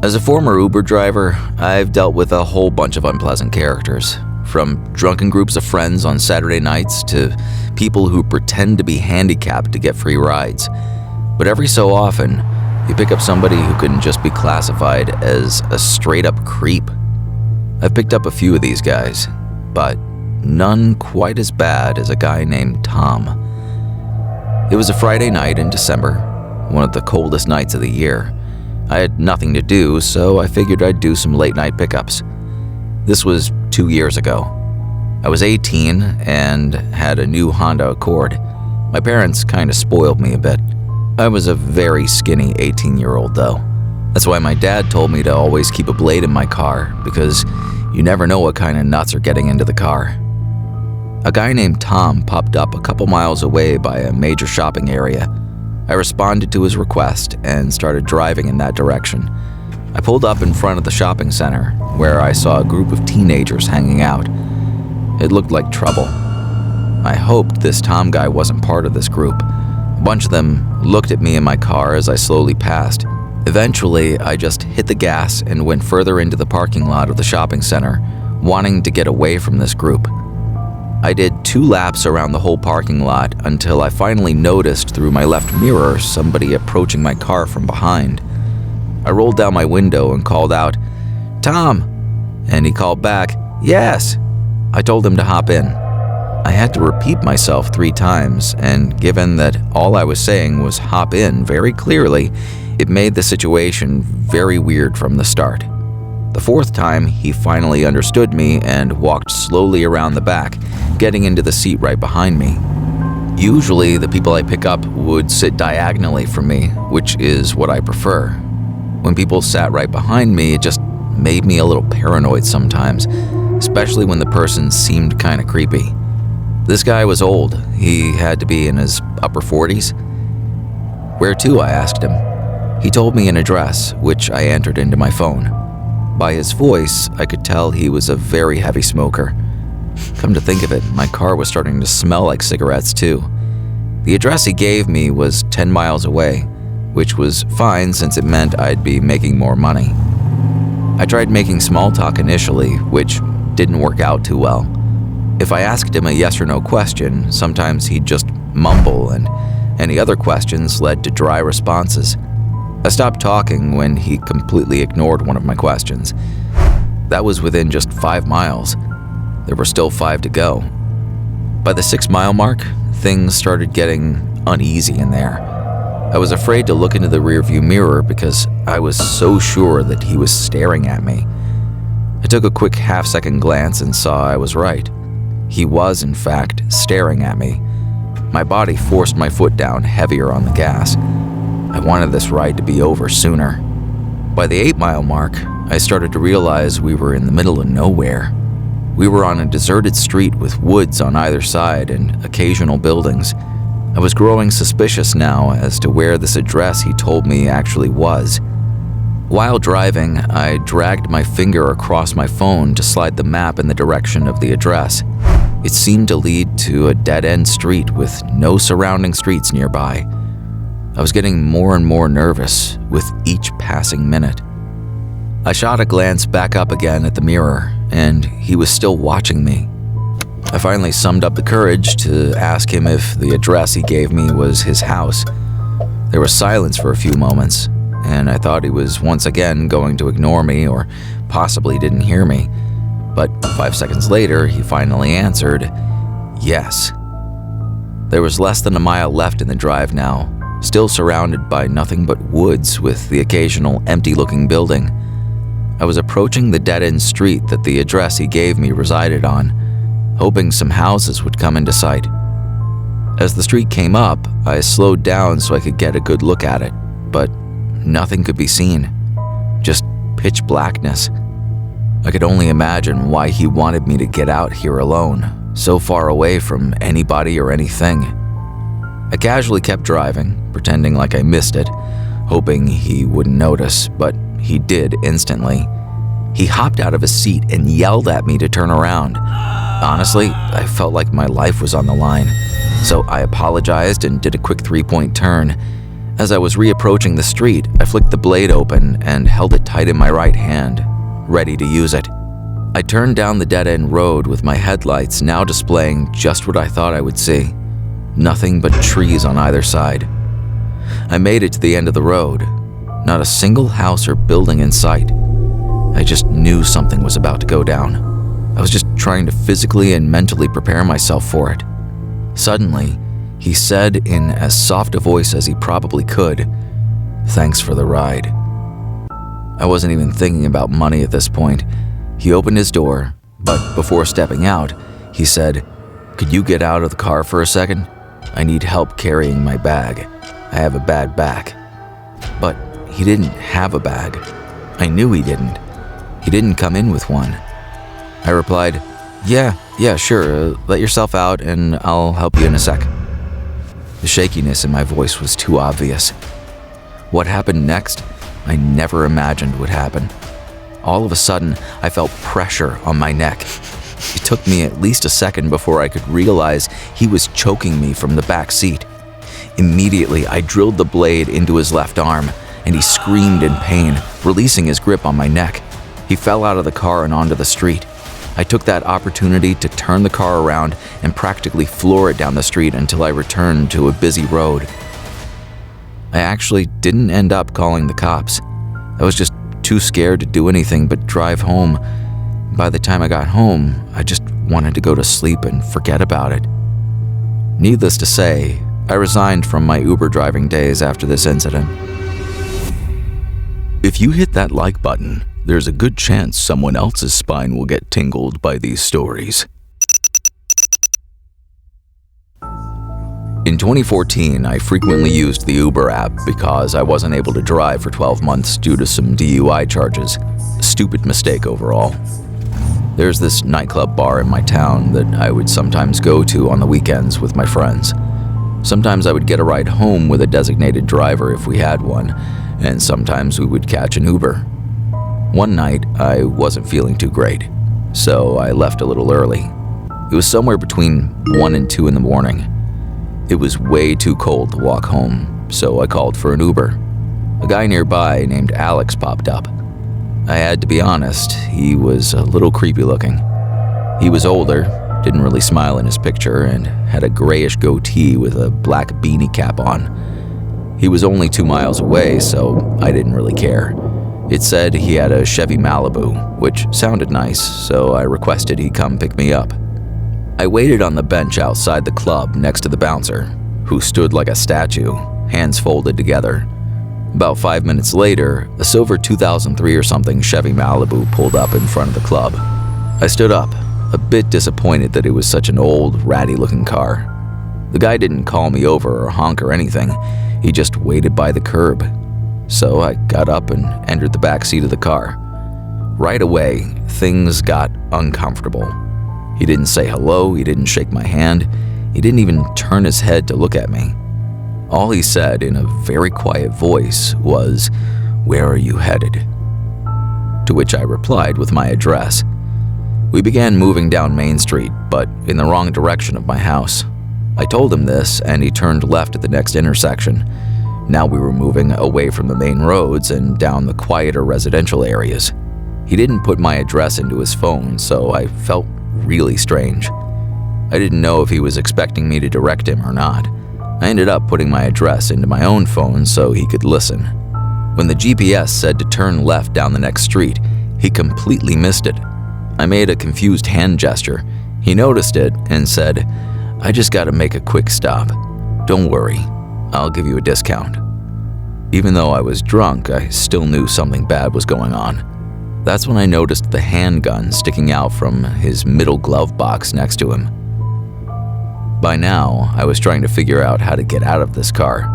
As a former Uber driver, I've dealt with a whole bunch of unpleasant characters, from drunken groups of friends on Saturday nights to people who pretend to be handicapped to get free rides. But every so often, you pick up somebody who can just be classified as a straight-up creep. I've picked up a few of these guys, but none quite as bad as a guy named Tom. It was a Friday night in December, one of the coldest nights of the year. I had nothing to do, so I figured I'd do some late-night pickups. This was 2 years ago. I was 18 and had a new Honda Accord. My parents kind of spoiled me a bit. I was a very skinny 18-year-old though. That's why my dad told me to always keep a blade in my car, because you never know what kind of nuts are getting into the car. A guy named Tom popped up a couple miles away by a major shopping area. I responded to his request and started driving in that direction. I pulled up in front of the shopping center, where I saw a group of teenagers hanging out. It looked like trouble. I hoped this Tom guy wasn't part of this group. A bunch of them looked at me in my car as I slowly passed. Eventually, I just hit the gas and went further into the parking lot of the shopping center, wanting to get away from this group. I did 2 laps around the whole parking lot until I finally noticed through my left mirror somebody approaching my car from behind. I rolled down my window and called out, "Tom!" And he called back, "Yes!" I told him to hop in. I had to repeat myself 3 times, and given that all I was saying was hop in very clearly, it made the situation very weird from the start. The 4th time, he finally understood me and walked slowly around the back, getting into the seat right behind me. Usually, the people I pick up would sit diagonally from me, which is what I prefer. When people sat right behind me, it just made me a little paranoid sometimes, especially when the person seemed kind of creepy. This guy was old. He had to be in his upper 40s. "Where to?" I asked him. He told me an address, which I entered into my phone. By his voice, I could tell he was a very heavy smoker. Come to think of it, my car was starting to smell like cigarettes too. The address he gave me was 10 miles away, which was fine since it meant I'd be making more money. I tried making small talk initially, which didn't work out too well. If I asked him a yes or no question, sometimes he'd just mumble, and any other questions led to dry responses. I stopped talking when he completely ignored one of my questions. That was within just 5 miles. There were still 5 to go. By the 6-mile mark, things started getting uneasy in there. I was afraid to look into the rearview mirror because I was so sure that he was staring at me. I took a quick half-second glance and saw I was right. He was, in fact, staring at me. My body forced my foot down heavier on the gas. I wanted this ride to be over sooner. By the 8-mile mark, I started to realize we were in the middle of nowhere. We were on a deserted street with woods on either side and occasional buildings. I was growing suspicious now as to where this address he told me actually was. While driving, I dragged my finger across my phone to slide the map in the direction of the address. It seemed to lead to a dead-end street with no surrounding streets nearby. I was getting more and more nervous with each passing minute. I shot a glance back up again at the mirror, and he was still watching me. I finally summoned up the courage to ask him if the address he gave me was his house. There was silence for a few moments, and I thought he was once again going to ignore me or possibly didn't hear me. But 5 seconds later, he finally answered, yes. There was less than a mile left in the drive now, still surrounded by nothing but woods with the occasional empty-looking building. I was approaching the dead-end street that the address he gave me resided on, hoping some houses would come into sight. As the street came up, I slowed down so I could get a good look at it, but nothing could be seen. Just pitch blackness. I could only imagine why he wanted me to get out here alone, so far away from anybody or anything. I casually kept driving, pretending like I missed it, hoping he wouldn't notice, but he did instantly. He hopped out of his seat and yelled at me to turn around. Honestly, I felt like my life was on the line, so I apologized and did a quick 3-point turn. As I was reapproaching the street, I flicked the blade open and held it tight tight in my right hand, ready to use it. I turned down the dead-end road with my headlights now displaying just what I thought I would see. Nothing but trees on either side. I made it to the end of the road. Not a single house or building in sight. I just knew something was about to go down. I was just trying to physically and mentally prepare myself for it. Suddenly, he said in as soft a voice as he probably could, "Thanks for the ride." I wasn't even thinking about money at this point. He opened his door, but before stepping out, he said, "Could you get out of the car for a second? I need help carrying my bag. I have a bad back." But he didn't have a bag. I knew he didn't. He didn't come in with one. I replied, Yeah, sure, let yourself out and I'll help you in a sec." The shakiness in my voice was too obvious. What happened next, I never imagined would happen. All of a sudden, I felt pressure on my neck. It took me at least a second before I could realize he was choking me from the back seat. Immediately, I drilled the blade into his left arm, and he screamed in pain, releasing his grip on my neck. He fell out of the car and onto the street. I took that opportunity to turn the car around and practically floor it down the street until I returned to a busy road. I actually didn't end up calling the cops. I was just too scared to do anything but drive home. By the time I got home, I just wanted to go to sleep and forget about it. Needless to say, I resigned from my Uber driving days after this incident. If you hit that like button, there's a good chance someone else's spine will get tingled by these stories. In 2014, I frequently used the Uber app because I wasn't able to drive for 12 months due to some DUI charges. A stupid mistake overall. There's this nightclub bar in my town that I would sometimes go to on the weekends with my friends. Sometimes I would get a ride home with a designated driver if we had one, and sometimes we would catch an Uber. One night, I wasn't feeling too great, so I left a little early. It was somewhere between 1 and 2 in the morning. It was way too cold to walk home, so I called for an Uber. A guy nearby named Alex popped up. I had to be honest, he was a little creepy looking. He was older, didn't really smile in his picture, and had a grayish goatee with a black beanie cap on. He was only 2 miles away, so I didn't really care. It said he had a Chevy Malibu, which sounded nice, so I requested he come pick me up. I waited on the bench outside the club next to the bouncer, who stood like a statue, hands folded together. About 5 minutes later, a silver 2003 or something Chevy Malibu pulled up in front of the club. I stood up, a bit disappointed that it was such an old, ratty-looking car. The guy didn't call me over or honk or anything, he just waited by the curb. So I got up and entered the back seat of the car. Right away, things got uncomfortable. He didn't say hello, he didn't shake my hand, he didn't even turn his head to look at me. All he said in a very quiet voice was, "Where are you headed?" To which I replied with my address. We began moving down Main Street, but in the wrong direction of my house. I told him this, and he turned left at the next intersection. Now we were moving away from the main roads and down the quieter residential areas. He didn't put my address into his phone, so I felt really strange. I didn't know if he was expecting me to direct him or not. I ended up putting my address into my own phone so he could listen. When the GPS said to turn left down the next street, he completely missed it. I made a confused hand gesture. He noticed it and said, "I just gotta make a quick stop. Don't worry, I'll give you a discount." Even though I was drunk, I still knew something bad was going on. That's when I noticed the handgun sticking out from his middle glove box next to him. By now, I was trying to figure out how to get out of this car.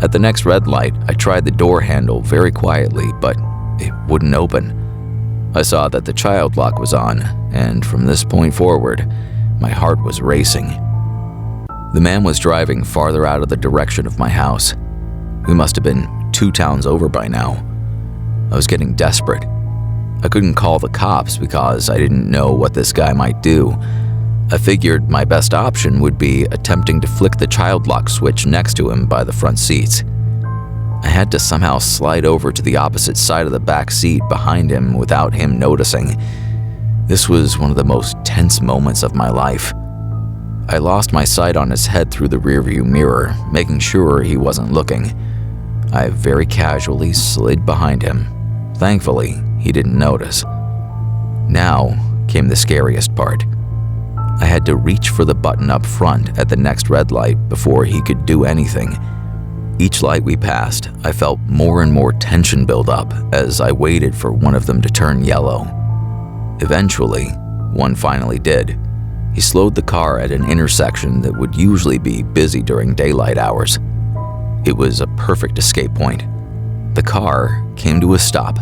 At the next red light, I tried the door handle very quietly, but it wouldn't open. I saw that the child lock was on, and from this point forward, my heart was racing. The man was driving farther out of the direction of my house. We must have been 2 towns over by now. I was getting desperate. I couldn't call the cops because I didn't know what this guy might do. I figured my best option would be attempting to flick the child lock switch next to him by the front seats. I had to somehow slide over to the opposite side of the back seat behind him without him noticing. This was one of the most tense moments of my life. I lost my sight on his head through the rearview mirror, making sure he wasn't looking. I very casually slid behind him. Thankfully, he didn't notice. Now came the scariest part. I had to reach for the button up front at the next red light before he could do anything. Each light we passed, I felt more and more tension build up as I waited for one of them to turn yellow. Eventually, one finally did. He slowed the car at an intersection that would usually be busy during daylight hours. It was a perfect escape point. The car came to a stop.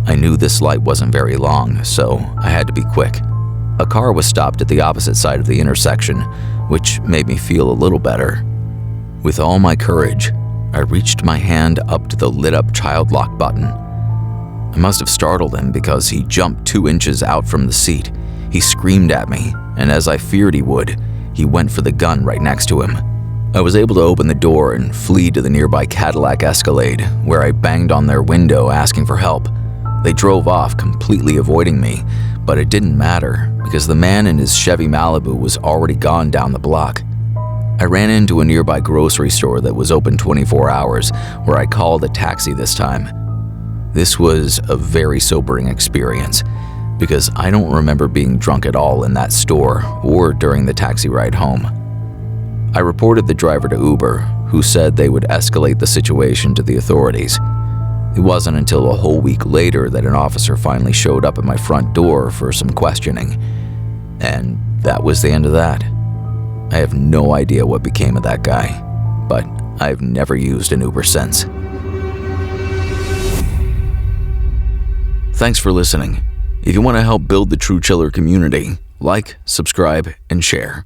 I knew this light wasn't very long, so I had to be quick. A car was stopped at the opposite side of the intersection, which made me feel a little better. With all my courage, I reached my hand up to the lit-up child lock button. I must have startled him because he jumped 2 inches out from the seat. He screamed at me, and as I feared he would, he went for the gun right next to him. I was able to open the door and flee to the nearby Cadillac Escalade, where I banged on their window asking for help. They drove off, completely avoiding me, but it didn't matter because the man in his Chevy Malibu was already gone down the block. I ran into a nearby grocery store that was open 24 hours, where I called a taxi this time. This was a very sobering experience, because I don't remember being drunk at all in that store or during the taxi ride home. I reported the driver to Uber, who said they would escalate the situation to the authorities. It wasn't until a whole week later that an officer finally showed up at my front door for some questioning. And that was the end of that. I have no idea what became of that guy, but I've never used an Uber since. Thanks for listening. If you want to help build the True Chiller community, like, subscribe, and share.